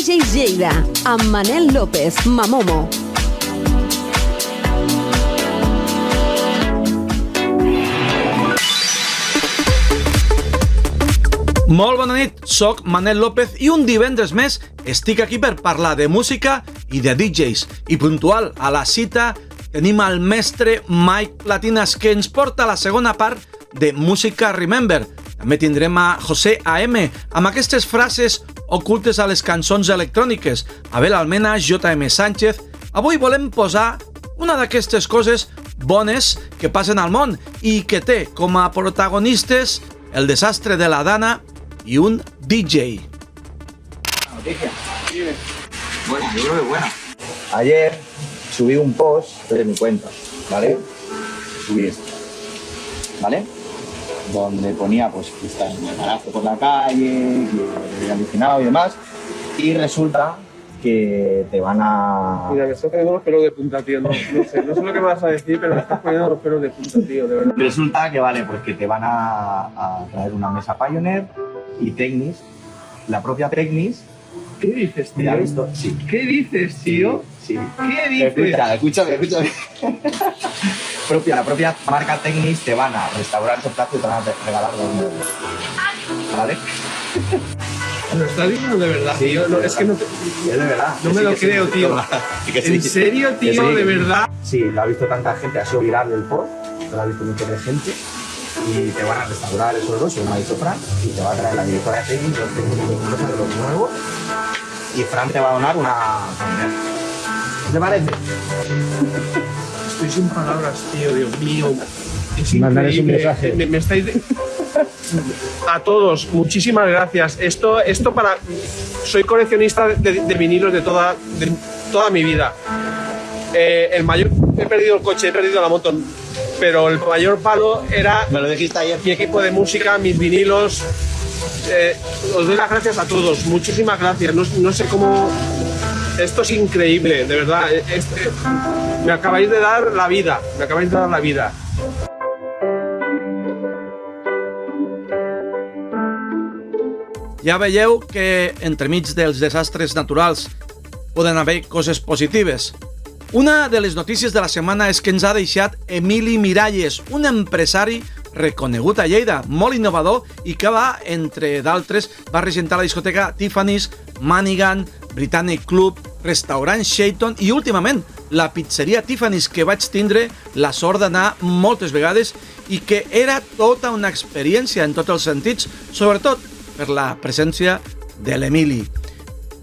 DJs Lleida, amb Manel López, Mamomo. Molt bona nit, soc Manel López i un divendres més estic aquí per parlar de música i de DJs. I puntual a la cita tenim el mestre Mike Platinas, que ens porta la segona part de Música Remember. També tindrem a José AM amb aquestes frases ocultes a les cançons electròniques, Abel Almena, JM Sánchez. Avui volem posar una d'aquestes coses bones que passen al món i que té com a protagonistes el desastre de la Dana y un DJ. Noticia. Buena, yo creo que buena. Ayer subí un post de mi cuenta, ¿vale? Subí esto, ¿vale? Donde ponía pues que está en el garaje por la calle, que he alucinado y demás. Y resulta que te van a... Mira, me estás poniendo los pelos de punta, tío. No sé lo que me vas a decir, pero me estás poniendo los pelos de punta, tío, de verdad. Resulta que vale, pues que te van a traer una mesa Pioneer y Technis, la propia Technis. ¿Qué dices, tío? ¿La has visto? Sí. ¿Qué dices, tío? Sí. ¿Qué dices? Escúchame. La propia marca Technis te van a restaurar esos platos y te van a regalar los... ¿Vale? ¿Lo estás diciendo de verdad, Sí, tío? No, es que no te... Es de verdad. No me lo creo, tío. ¿En serio, tío? ¿De verdad? Sí, lo ha visto tanta gente, ha sido viral el post, lo ha visto mucha gente. Y te van a restaurar esos dos, según me ha dicho Fran, y te va a traer la directora de técnicos, los técnicos de cosas de los nuevos, y Fran te va a donar una Pioneer. ¿Qué te parece? Estoy sin palabras, tío, Dios mío. Es Mandarles un increíble. mensaje. Me estáis... A todos, muchísimas gracias. Esto para... Soy coleccionista de vinilos de toda mi vida. El mayor... He perdido el coche, he perdido la moto, pero el mayor palo era... Me lo dijiste ayer. Mi equipo de música, mis vinilos. Os doy las gracias a todos, muchísimas gracias. No sé cómo... Esto es increíble, de verdad. Me acabáis de dar la vida, Ja veieu que entremig dels desastres naturals poden haver coses positives. Una de les notícies de la setmana és que ens ha deixat Emili Miralles, un empresari reconegut a Lleida, molt innovador i que entre d'altres, va regentar la discoteca Tiffany's, Manigan, Britannic Club, restaurant Shayton i últimament la pizzeria Tiffany's, que vaig tindre la sort d'anar moltes vegades i que era tota una experiència en tots els sentits, sobretot per la presència de l'Emili.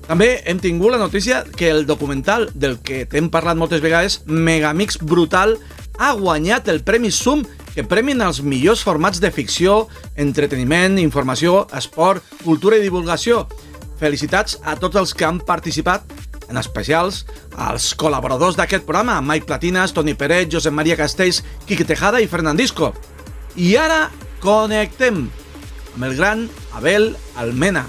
També hem tingut la notícia que el documental del que t'hem parlat moltes vegades, Megamix Brutal, ha guanyat el Premi SUM, que premien els millors formats de ficció, entreteniment, informació, esport, cultura i divulgació. Felicitats a tots els que han participat, en especials als col·laboradors d'aquest programa, Mike Platinas, Toni Peret, Josep Maria Castells, Quique Tejada i Fernandisco. I ara connectem amb el gran Abel Almena.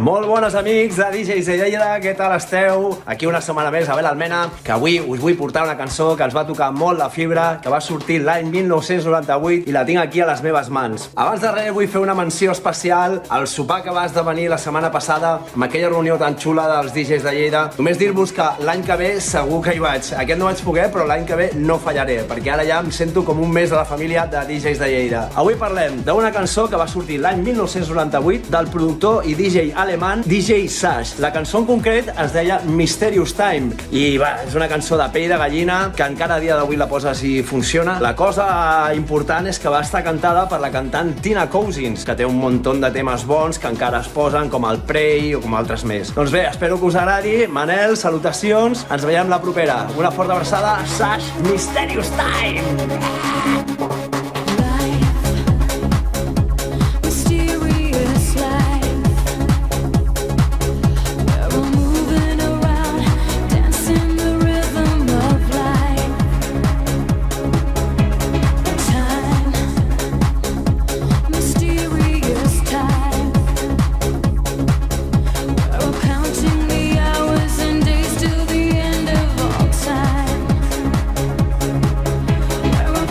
Molt bones amics de DJs de Lleida, què tal esteu? Aquí una setmana més, Abel Almena, que avui us vull portar una cançó que ens va tocar molt la fibra, que va sortir l'any 1998 i la tinc aquí a les meves mans. Abans de res vull fer una menció especial al sopar que va esdevenir la setmana passada amb aquella reunió tan xula dels DJs de Lleida. Només dir-vos que l'any que ve segur que hi vaig. Aquest no vaig poder, però l'any que ve no fallaré, perquè ara ja em sento com un mes de la família de DJs de Lleida. Avui parlem d'una cançó que va sortir l'any 1998 del productor i DJ alemany DJ Sash. La cançó en concret es deia Mysterious Time i és una cançó de pell de gallina que encara a dia d'avui la poses i funciona. La cosa important és que va estar cantada per la cantant Tina Cousins, que té un munt de temes bons que encara es posen, com el Prey o com altres més. Doncs bé, espero que us agradi. Manel, salutacions, ens veiem la propera. Una forta abraçada, Sash, Mysterious Time!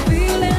Feeling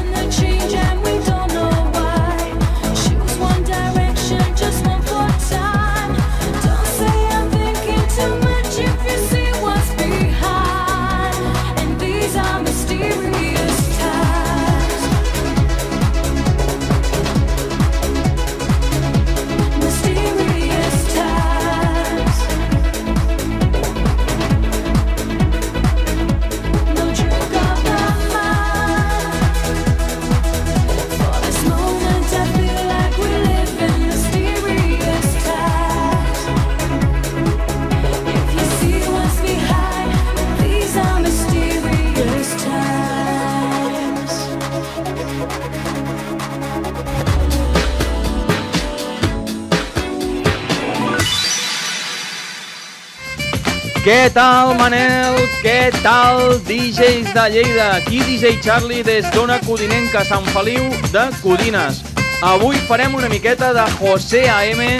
Què tal, Manel? Què tal, DJs de Lleida? Aquí DJ Charlie des d'Ona Codinenca, Sant Feliu de Codines. Avui farem una miqueta de José A.M.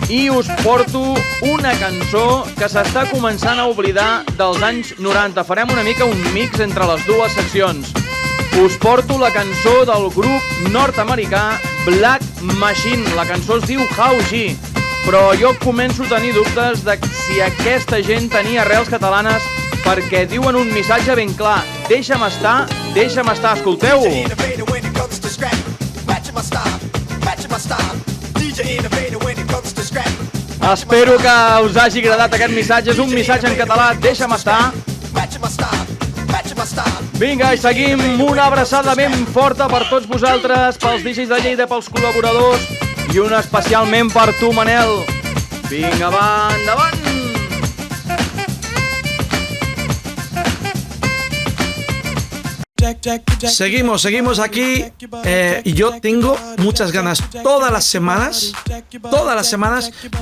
i us porto una cançó que s'està començant a oblidar dels anys 90. Farem una mica un mix entre les dues seccions. Us porto la cançó del grup nord-americà Black Machine. La cançó es diu How G. Però jo començo a tenir dubtes de si aquesta gent tenia arrels catalanes perquè diuen un missatge ben clar. Deixa'm estar, escolteu! Espero que us hagi agradat aquest missatge. És un missatge en català, deixa'm estar. Vinga, i seguim. Una abraçada ben forta per tots vosaltres, pels DJs de Lleida, pels col·laboradors, i una especialment per tu, Manel. Vinga, va, endavant! Seguimos aquí y yo tengo muchas ganas todas las semanas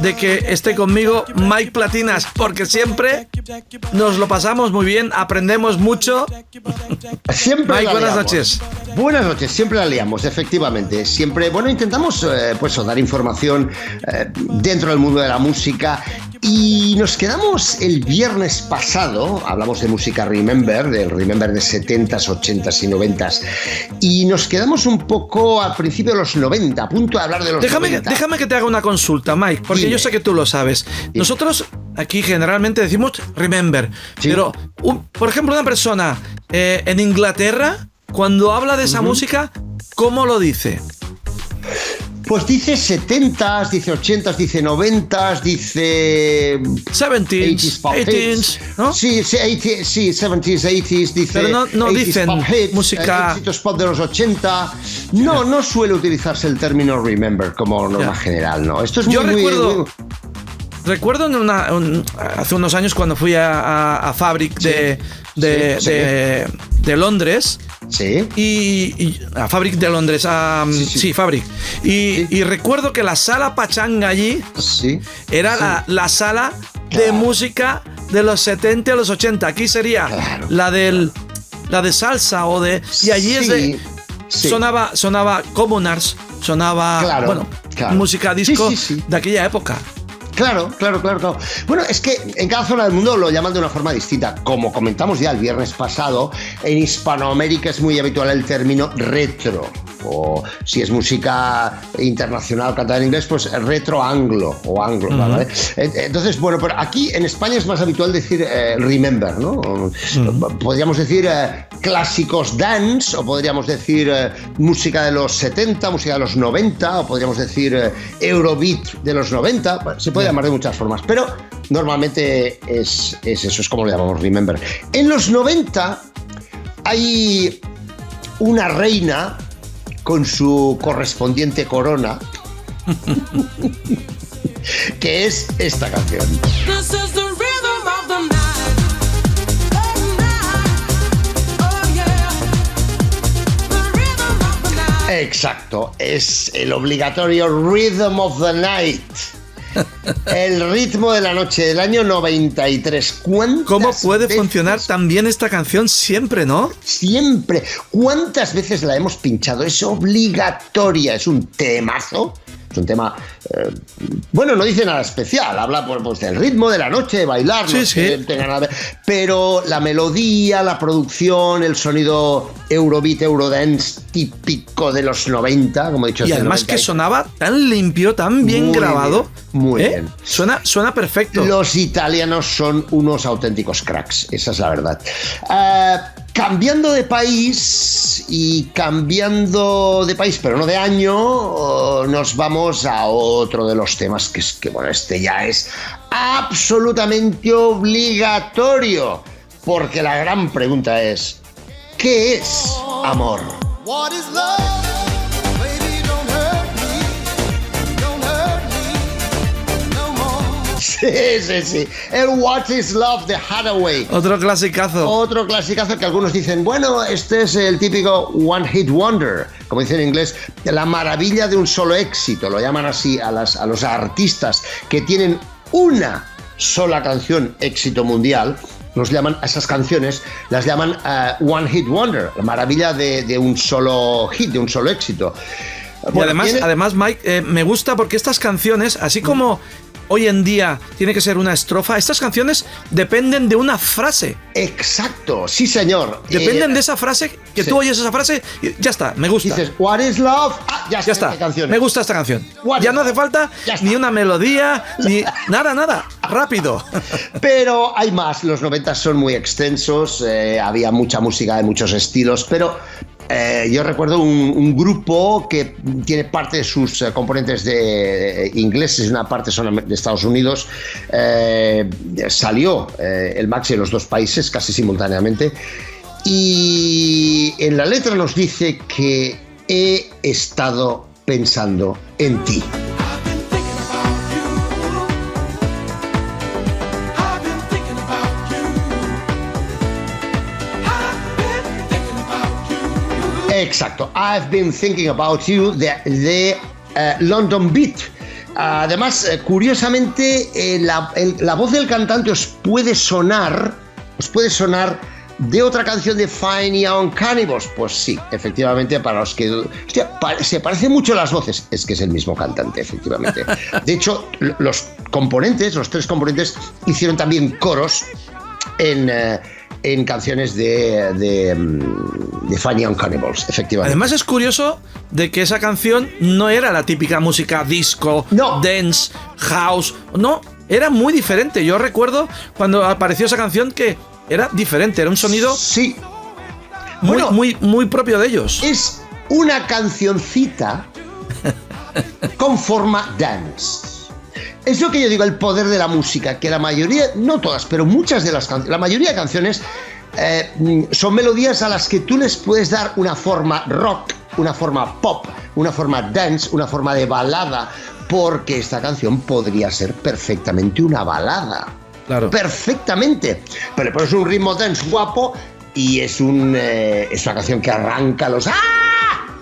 de que esté conmigo Mike Platinas, porque siempre nos lo pasamos muy bien, aprendemos mucho. Siempre Mike, buenas noches. Buenas noches, siempre la liamos, efectivamente. Siempre, bueno, intentamos dar información dentro del mundo de la música. Y nos quedamos el viernes pasado, hablamos de música Remember, del Remember de 70s, 80s y 90s, y nos quedamos un poco al principio de los 90, a punto de hablar de los 90. Déjame que te haga una consulta, Mike, porque Dime. Yo sé que tú lo sabes. Dime. Nosotros aquí generalmente decimos Remember, sí. Pero, por ejemplo, una persona en Inglaterra, cuando habla de esa música, ¿cómo lo dice? Pues dice 70s, dice 80s, dice 90s, dice 70s, 80s, ¿no? Sí, 70s, 80s, dice. Pero no dicen hits, música. Éxitos pop de los 80. No suele utilizarse el término remember como norma general, ¿no? Esto es Yo recuerdo hace unos años cuando fui a Fabric de Londres. Sí. Y a Fabric de Londres, sí, Fabric. Y recuerdo que la sala pachanga allí era la sala de música de los 70 a los 80. Aquí sería la de salsa o de. Y allí sonaba Commoners, sonaba música disco de aquella época. Claro. Bueno, es que en cada zona del mundo lo llaman de una forma distinta. Como comentamos ya el viernes pasado, en Hispanoamérica es muy habitual el término retro. O si es música internacional cantada en inglés, pues retro anglo o anglo, ¿vale? Entonces, bueno, pero aquí en España es más habitual decir remember, ¿no? Podríamos decir clásicos dance, o podríamos decir música de los 70, música de los 90, o podríamos decir Eurobeat de los 90. Bueno, se puede llamar de muchas formas, pero normalmente es eso, es como lo llamamos remember. En los 90 hay una reina con su correspondiente corona, que es esta canción. Exacto, es el obligatorio Rhythm of the Night. El ritmo de la noche del año 93. ¿Cómo puede funcionar tan bien esta canción siempre, no? Siempre. ¿Cuántas veces la hemos pinchado? Es obligatoria, es un temazo. Es un tema, no dice nada especial, habla pues del ritmo de la noche, de bailar, tenga nada, pero la melodía, la producción, el sonido Eurobeat, Eurodance típico de los 90, como he dicho. Y además 90, que sonaba tan limpio, tan bien grabado. Muy bien. Suena perfecto. Los italianos son unos auténticos cracks, esa es la verdad. Cambiando de país, pero no de año, nos vamos a otro de los temas que este ya es absolutamente obligatorio, porque la gran pregunta es, ¿qué es amor? What is love? Sí. El What is Love de Hathaway. Otro clasicazo que algunos dicen, bueno, este es el típico One Hit Wonder, como dicen en inglés, la maravilla de un solo éxito. Lo llaman así a los artistas que tienen una sola canción éxito mundial, nos llaman a esas canciones, las llaman One Hit Wonder, la maravilla de un solo hit, de un solo éxito. Y además, Mike, me gusta porque estas canciones, así como hoy en día tiene que ser una estrofa, estas canciones dependen de una frase. Exacto, sí señor. Dependen de esa frase, que sí. Tú oyes esa frase y ya está, me gusta. Dices, what is love? Ya está, me gusta esta canción. Ya no hace falta ni una melodía, ni nada, rápido. Pero hay más, los 90 son muy extensos, había mucha música de muchos estilos, pero... yo recuerdo un grupo que tiene parte de sus componentes de ingleses y una parte son de Estados Unidos. Salió el maxi de los dos países casi simultáneamente y en la letra nos dice que he estado pensando en ti. Exacto, I've been thinking about you, de London Beat. Además, curiosamente, la voz del cantante os puede sonar de otra canción de Fine Young Cannibals. Pues sí, efectivamente, para los que... Hostia, se parecen mucho las voces. Es que es el mismo cantante, efectivamente. De hecho, los tres componentes, hicieron también coros en canciones de Fine Young Cannibals, efectivamente. Además es curioso de que esa canción no era la típica música disco, dance, house, no, era muy diferente. Yo recuerdo cuando apareció esa canción que era diferente, era un sonido muy propio de ellos. Es una cancioncita con forma dance. Es lo que yo digo, el poder de la música, que la mayoría, no todas, pero muchas de las canciones, la mayoría de canciones son melodías a las que tú les puedes dar una forma rock, una forma pop, una forma dance, una forma de balada, porque esta canción podría ser perfectamente una balada. Claro. Perfectamente. Pero le pones un ritmo dance guapo y es una canción que arranca los... ¡Ah!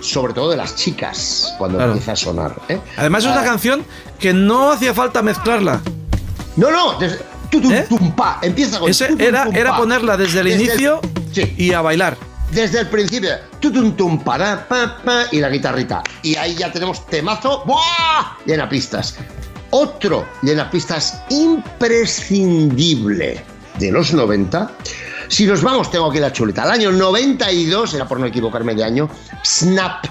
Sobre todo de las chicas, cuando empieza a sonar. Además es una canción que no hacía falta mezclarla. No, empieza con... Era ponerla desde el inicio y a bailar. Desde el principio, y la guitarrita. Y ahí ya tenemos temazo, ¡buah! Llena pistas. Otro llena pistas imprescindible de los 90. Si nos vamos, tengo aquí la chuleta. El año 92, era por no equivocarme de año, Snap,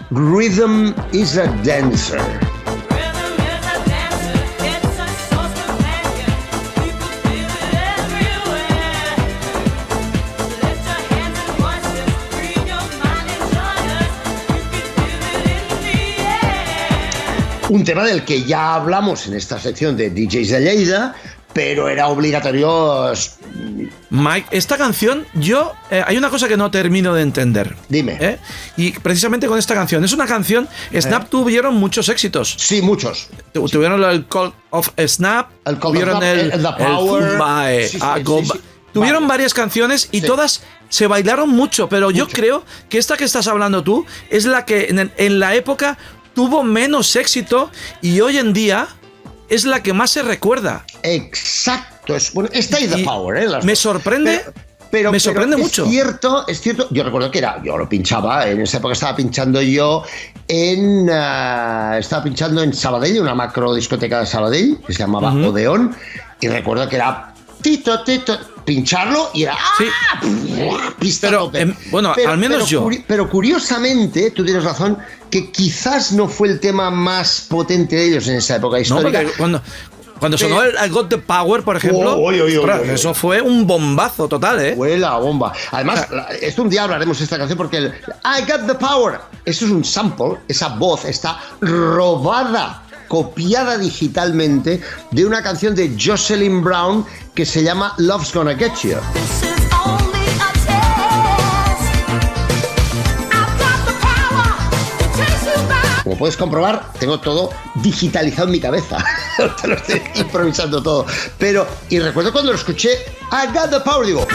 Rhythm is a Dancer. Un tema del que ya hablamos en esta sección de DJs de Lleida, pero era obligatorio. Mike, esta canción, hay una cosa que no termino de entender. Dime. Y precisamente con esta canción. Es una canción, Snap tuvieron muchos éxitos. Sí, muchos. Tuvieron el Call of Snap, tuvieron el Power. Tuvieron varias canciones y todas se bailaron mucho, pero yo creo que esta que estás hablando tú es la que en la época tuvo menos éxito y hoy en día es la que más se recuerda. Exacto. Está The Power, me sorprende. Me sorprende mucho. Es cierto. Yo recuerdo que yo lo pinchaba. En esa época estaba pinchando en Sabadell, una macro discoteca de Sabadell, que se llamaba Odeón. Y recuerdo que era Tito, pincharlo y era pista tope. Al menos yo. Pero curiosamente, tú tienes razón, que quizás no fue el tema más potente de ellos en esa época histórica. No, cuando sonó el I Got the Power, por ejemplo, eso fue un bombazo total, Fue la bomba. Además, un día hablaremos de esta canción porque el I Got the Power, eso es un sample, esa voz está robada, copiada digitalmente de una canción de Jocelyn Brown que se llama Love's Gonna Get You. Como puedes comprobar, tengo todo digitalizado en mi cabeza. Te lo estoy improvisando todo. Y recuerdo cuando lo escuché, I Got the Power, digo,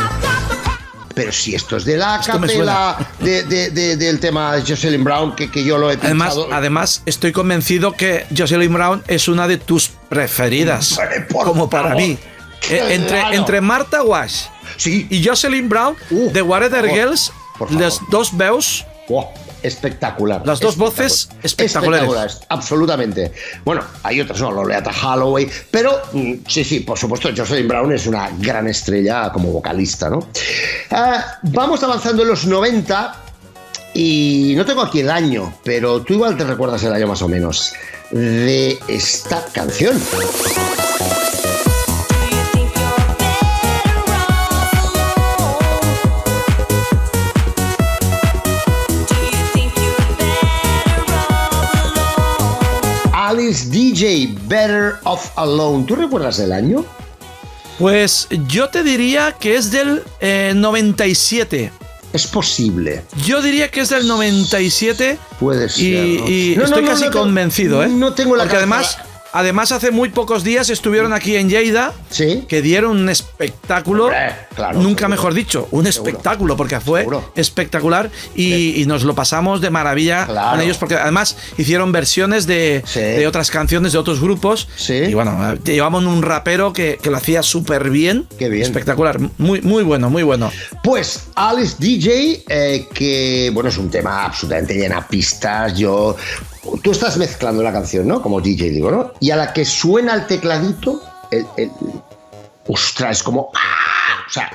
pero si esto es de la Esto me capela del tema de Jocelyn Brown, que yo lo he pinchado. Además, estoy convencido que Jocelyn Brown es una de tus preferidas, como para mí. Entre Martha Wash y Jocelyn Brown, de Water Girls, las dos veus... Espectacular. Las dos voces espectaculares. Absolutamente. Bueno, hay otras, ¿no? Loleatta Holloway, pero sí, por supuesto, Jocelyn Brown es una gran estrella como vocalista, ¿no? Vamos avanzando en los 90 y no tengo aquí el año, pero tú igual te recuerdas el año más o menos de esta canción. Alice DJ, Better Off Alone. ¿Tú recuerdas el año? Pues yo te diría que es del 97. Es posible. Yo diría que es del 97. Puede ser. Y estoy casi convencido, ¿eh? No tengo la Porque además hace muy pocos días estuvieron aquí en Lleida, que dieron un espectáculo, nunca mejor dicho, un espectáculo, porque fue espectacular y nos lo pasamos de maravilla con ellos, porque además hicieron versiones de otras canciones de otros grupos y bueno, llevamos un rapero que lo hacía súper bien. Qué bien. Espectacular, muy bueno, muy bueno. Pues Alice DJ, que bueno, es un tema absolutamente llena pistas. Tú estás mezclando la canción, ¿no? Como DJ, digo, ¿no? Y a la que suena el tecladito, ostras, es como... ¡ah! O sea,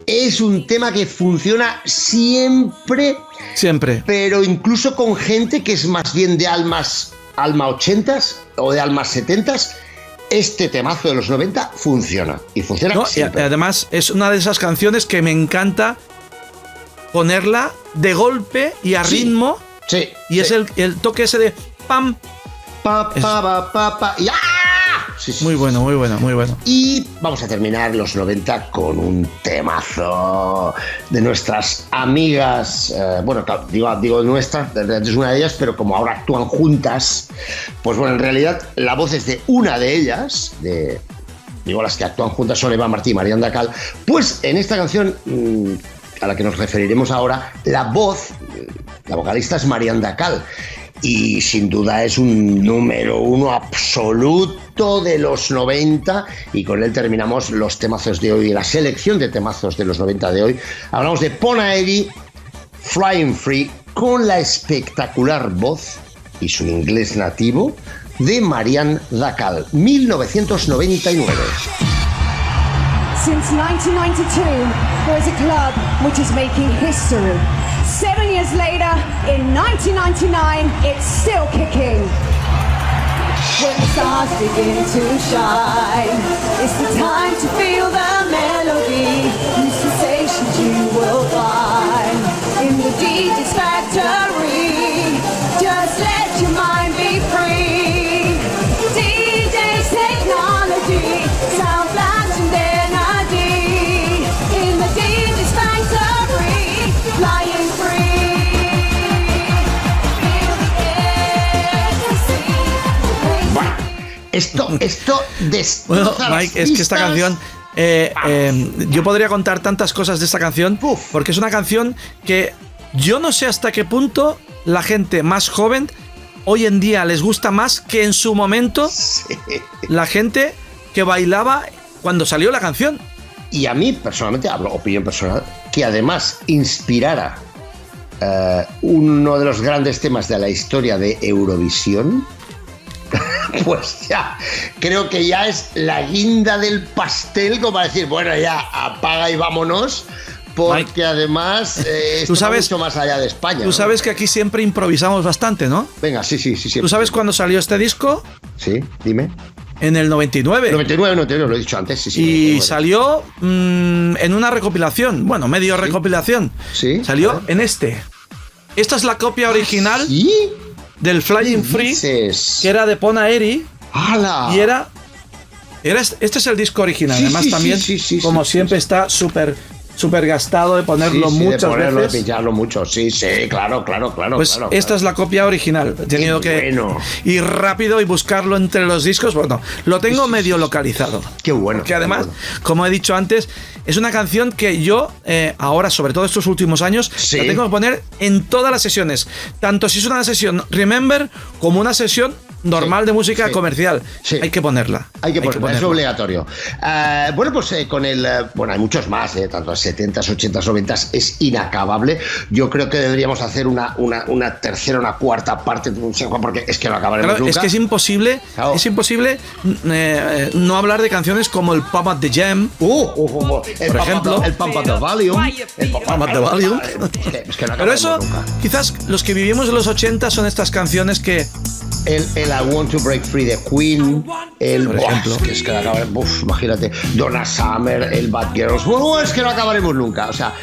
es un tema que funciona siempre. Siempre. Pero incluso con gente que es más bien de alma 80s o de almas 70s, este temazo de los 90 funciona. Y funciona siempre. Y además es una de esas canciones que me encanta ponerla de golpe y a ritmo. Sí. Y es el toque ese de pam. Y ¡ah! Muy bueno, muy bueno, muy bueno. Y vamos a terminar los 90 con un temazo de nuestras amigas. Bueno, digo nuestras, es una de ellas, pero como ahora actúan juntas, pues bueno, en realidad la voz es de una de ellas, digo, las que actúan juntas son Eva Martí y Marian Dacal. Pues en esta canción a la que nos referiremos ahora, la voz, la vocalista es Marian Dacal, y sin duda es un número uno absoluto de los 90, y con él terminamos los temazos de hoy, la selección de temazos de los 90 de hoy. Hablamos de Ponaeri, Flying Free, con la espectacular voz y su inglés nativo de Marian Dacal, 1999. Since 1992, there is a club which is making history. 7 years later, in 1999, it's still kicking. When the stars begin to shine, it's the time to feel the melody. New sensations you will find in the DJ's factory. Just let your mind be free. DJ's technology, sound flash and energy. In the DJ's factory, flying free. Esto bueno, Mike, es que esta canción yo podría contar tantas cosas de esta canción, porque es una canción que yo no sé hasta qué punto la gente más joven hoy en día les gusta más que en su momento la gente que bailaba cuando salió la canción. Y a mí personalmente, hablo opinión personal, que además inspirara uno de los grandes temas de la historia de Eurovisión, pues ya, creo que ya es la guinda del pastel, como para decir, bueno, ya, apaga y vámonos, porque Mike, además esto va mucho más allá de España. Tú sabes que aquí siempre improvisamos bastante, ¿no? Venga, sí. ¿Tú sabes cuándo salió este disco? Sí, dime. En el 99. 99, lo he dicho antes, sí. Y salió en una recopilación, bueno, medio recopilación. Sí. Salió en este. Esta es la copia original. ¿Sí? Del Flying Free, que era de Ponaeri. ¡Hala! Y era este es el disco original. Además, también, como siempre, está súper súper gastado de ponerlo muchas de ponerlo, veces. de pincharlo mucho, sí, claro. Pues claro, esta es la copia original. He tenido que ir rápido y buscarlo entre los discos. Bueno, lo tengo medio localizado. Qué bueno. Que además, como he dicho antes, es una canción que yo, ahora, sobre todo estos últimos años, la tengo que poner en todas las sesiones. Tanto si es una sesión Remember como una sesión normal de música comercial. Hay que ponerla. Hay que ponerla, es obligatorio. Bueno, pues con el... bueno, hay muchos más, tanto 70s, 80s, 90s, es inacabable. Yo creo que deberíamos hacer una tercera, una cuarta parte, porque es que no acabaremos nunca. Es que es imposible no hablar de canciones como el Pump at the Jam, por ejemplo. El Pump at the Volume. El Pump at the Volume. Es que no Pero eso, nunca. quizás los que vivimos en los 80 son estas canciones que... El I Want to Break Free de Queen, por ejemplo, es que no acabaremos, imagínate, Donna Summer, el Bad Girls, bueno, es que no acabaremos nunca, o sea,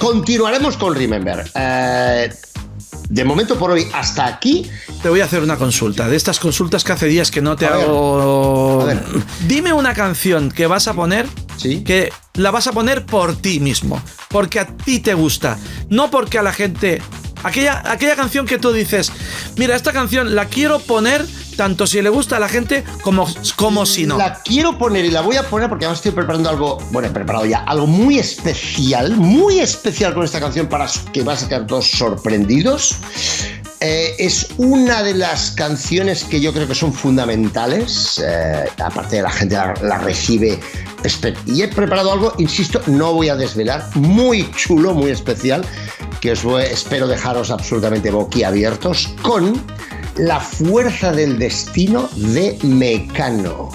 continuaremos con Remember. De momento por hoy hasta aquí. Te voy a hacer una consulta, de estas consultas que hace días que no te hago. A ver. Dime una canción que vas a poner, que la vas a poner por ti mismo, porque a ti te gusta, no porque a la gente... Aquella canción que tú dices, mira, esta canción la quiero poner tanto si le gusta a la gente como si no. La quiero poner y la voy a poner porque ahora estoy preparando algo, bueno, he preparado ya algo muy especial con esta canción para que vas a quedar todos sorprendidos. Es una de las canciones que yo creo que son fundamentales, aparte de la gente la recibe. Y he preparado algo, insisto, no voy a desvelar, muy chulo, muy especial, que espero dejaros absolutamente boquiabiertos, con La Fuerza del Destino de Mecano.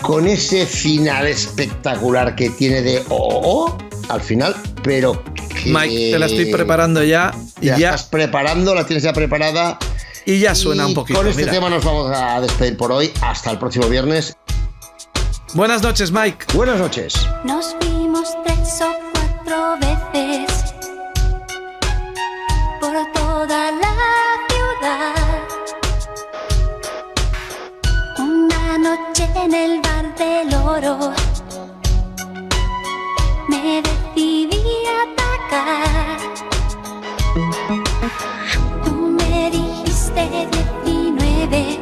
Con ese final espectacular que tiene de al final, pero que... Mike, te la estoy preparando ya. Ya estás preparando, la tienes ya preparada. Y ya suena un poquito. Con este tema nos vamos a despedir por hoy. Hasta el próximo viernes. Buenas noches, Mike. Buenas noches. Nos vimos 3 o 4 veces por toda la ciudad. Una noche en el bar del Oro me decidí a atacar. Tú me dijiste 19.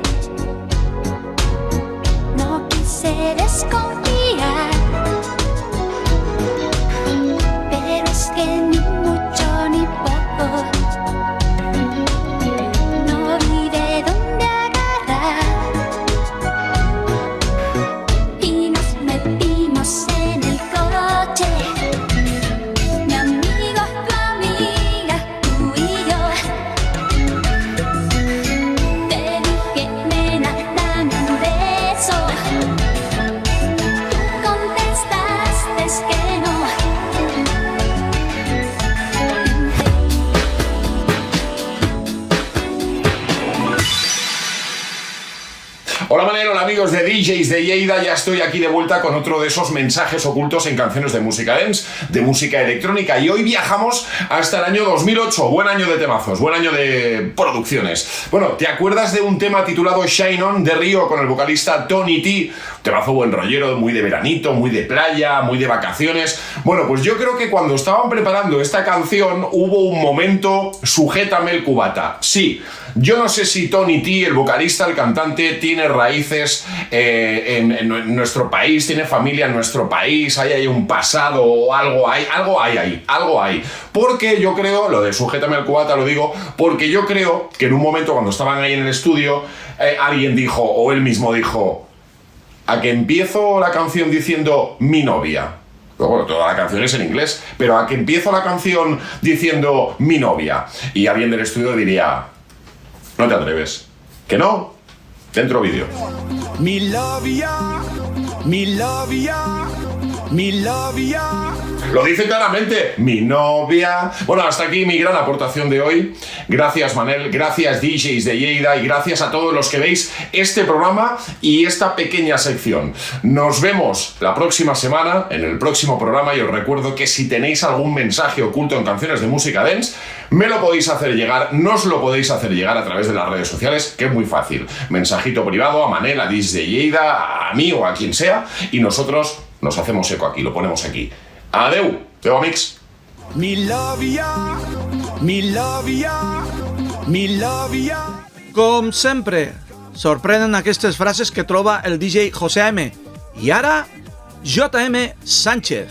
No quise desconfiar, pero es que ni mucho ni poco, no vi de dónde agarrar. Y nos metimos en el coche, mi amigo, tu amiga, tú y yo. Te dije, nena, dame un beso. Tú contestaste que no. Hola Manel, hola amigos de DJs de Lleida, ya estoy aquí de vuelta con otro de esos mensajes ocultos en canciones de música dance, de música electrónica, y hoy viajamos hasta el año 2008, buen año de temazos, buen año de producciones. Bueno, ¿te acuerdas de un tema titulado Shine On de Río con el vocalista Tony T? Temazo buen rollero, muy de veranito, muy de playa, muy de vacaciones. Bueno, pues yo creo que cuando estaban preparando esta canción hubo un momento, sujétame el cubata. Sí, yo no sé si Tony T, el vocalista, el cantante, tiene raíces en nuestro país, tiene familia en nuestro país, hay un pasado o algo hay ahí. Porque yo creo, lo de sujétame el cubata lo digo, porque yo creo que en un momento cuando estaban ahí en el estudio, alguien dijo, o él mismo dijo, a que empiezo la canción diciendo mi novia. Bueno, toda la canción es en inglés, pero a que empiezo la canción diciendo mi novia. Y alguien del estudio diría, no te atreves. ¿Que no? Dentro vídeo. Mi novia, mi novia, mi novia. Lo dice claramente, mi novia. Bueno, hasta aquí mi gran aportación de hoy. Gracias Manel, gracias DJs de Lleida y gracias a todos los que veis este programa y esta pequeña sección. Nos vemos la próxima semana en el próximo programa y os recuerdo que si tenéis algún mensaje oculto en canciones de música dance, me lo podéis hacer llegar, nos lo podéis hacer llegar a través de las redes sociales, que es muy fácil. Mensajito privado a Manel, a DJs de Lleida, a mí o a quien sea, y nosotros nos hacemos eco aquí, lo ponemos aquí. Adeu, amics. Me love ya, me love ya, me love ya. Com sempre, sorprenen aquestes frases que troba el DJ José A.M. I ara, J.M. Sánchez.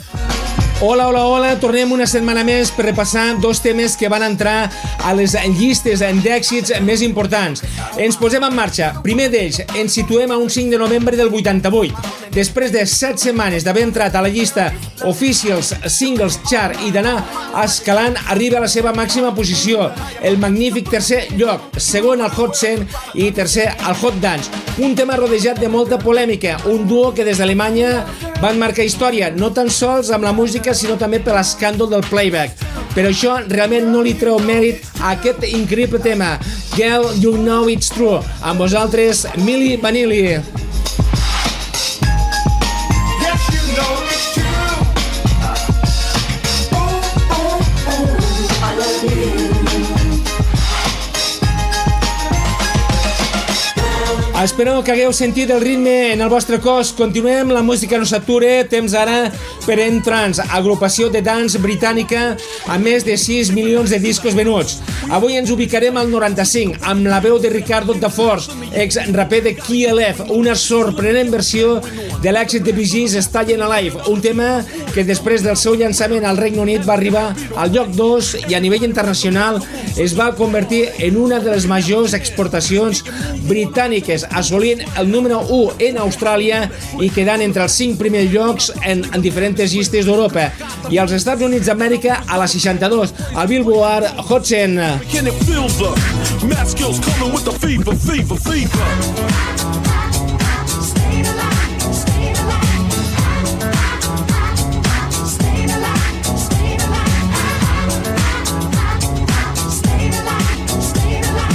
Hola, tornem una setmana més per repassar dos temes que van entrar a les llistes d'èxits més importants. Ens posem en marxa. Primer d'ells, ens situem a un 5 de novembre del 88. Després de 7 setmanes d'haver entrat a la llista Officials Singles Chart i d'anar escalant, arriba a la seva màxima posició, el magnífic tercer lloc, segon al Hot 100 i tercer al Hot Dance. Un tema rodejat de molta polèmica, un duo que des d'Alemanya van marcar història, no tan sols amb la música, sinó també per l'escàndol del playback. Però això realment no li treu mèrit a aquest increïble tema. Girl, You Know It's True. Amb vosaltres, Milli Vanilli. Espero que hagueu sentit el ritme en el vostre cos. Continuem, la música no s'atura. Temps ara per N-Trance, agrupació de dance britànica amb més de 6 milions de discos venuts. Avui ens ubicarem al 95 amb la veu de Ricardo Da Force, ex-raper de KLF, una sorprenent versió de l'èxit de Bee Gees Stayin' Alive, un tema que després del seu llançament al Regne Unit va arribar al lloc 2 i a nivell internacional es va convertir en una de les majors exportacions britàniques, assolint el número 1 en Austràlia i quedant entre els 5 primers llocs en diferents llistes d'Europa. I als Estats Units d'Amèrica a la 62, al Billboard Hot 100.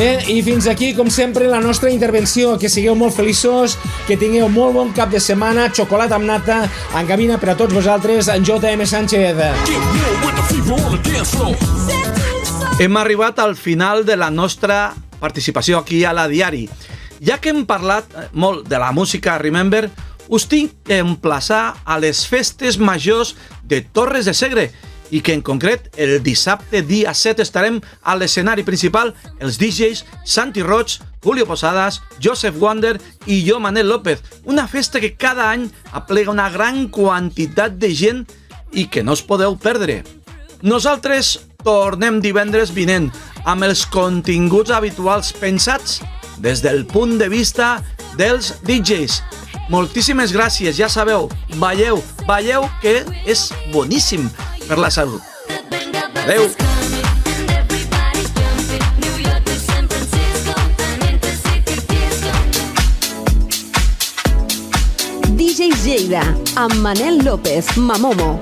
Bé, i fins aquí, com sempre, la nostra intervenció. Que sigueu molt feliços, que tingueu molt bon cap de setmana, xocolata amb nata, en cabina per a tots vosaltres, en J.M. Sánchez. Hem arribat al final de la nostra participació aquí a la Diari. Ja que hem parlat molt de la música Remember, us tinc que emplaçar a les festes majors de Torres de Segre, i que en concret el dissabte dia 7 estarem a l'escenari principal els DJs Santi Roig, Julio Posadas, Joseph Wonder i jo, Manel López. Una festa que cada any aplega una gran quantitat de gent i que no us podeu perdre. Nosaltres tornem divendres vinent amb els continguts habituals pensats des del punt de vista dels DJs. Moltíssimes gràcies, ja sabeu, balleu que és boníssim per la salut. Adeu! DJs Lleida, amb Manel López, Mamomo.